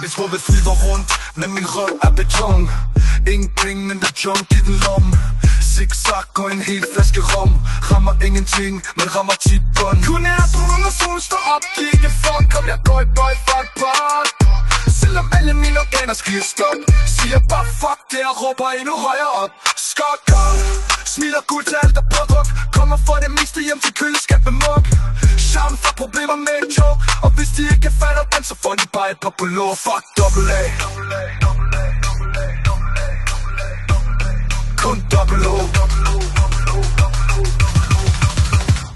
Mit hovedet flyder rundt, men min røv er beton. Ingen penge, men der junk i den lomme. Zigzag og en hel flaske rom. Rammer ingenting, men rammer tit bund. Kun er drømme, når solen står op. Ikke fuck, kom jeg boy, fuck part. Selvom alle mine organer skriger stop, siger bare fuck det og råber endnu højere op. Skot godt, smiler guld til alt der pådruk. Kommer for det meste hjem til køleskab med mug. Charme for problemer med en joke. Og hvis de ikke fatter den, så får de bare et par på lov. Fuck AA. Kun AA.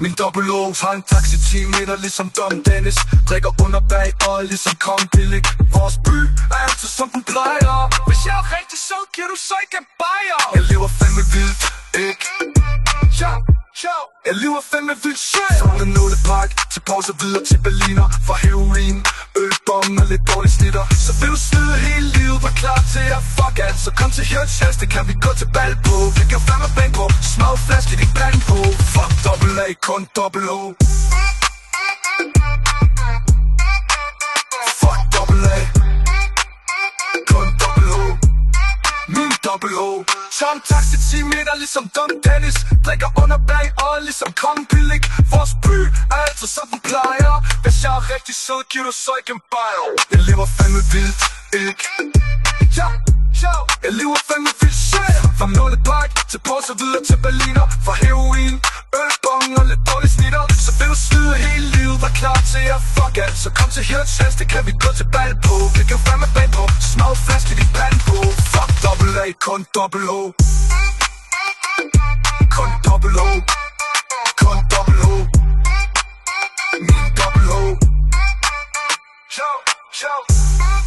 Min double O har en taxi 10 meter ligesom Dom Dennis. Drikker under bag og ligesom Kong Billig. Vores by er altid som den plejer. Hvis jeg er rigtig sød, giver du så ikke en bajer. Jeg lever fandme vildt, ikke? Jeg lever fandme vildt sjæl. Samler nålepak til pause videre til Berliner. For heroin, ølbong og lidt dårlige snitter. Så vil du slide hele livet, var klar til at fuck alt. Så kom til Hirtshals, det kan vi gå til bal på. Vi kan fandme bang på, smag flaske din band på. Fuck AA, kun AA. Fuck AA, kun AA. Min AA. Tom taxi 10 meter ligesom Dom Dennis. Drikker under bag og ligesom Kong Billig. Vores by er altid som den plejer. Hvis jeg er rigtig sød, giver du så ikke en bajer. Jeg lever fandme vildt, ikke? Jeg lever fandme vildt sjæl. Fra nålepak til pause videre til Berliner. For heroin, ølbong og lidt dårlige snitter. Så vil du slide hele livet, var klar til at fuck alt. Så kom til Hirtshals, det kan vi gå til bal på. Vi kan fandme bag på, smag flaske din pande på. Fuck AA, kun AA. Kun AA. Kun AA. Min AA. Ciao.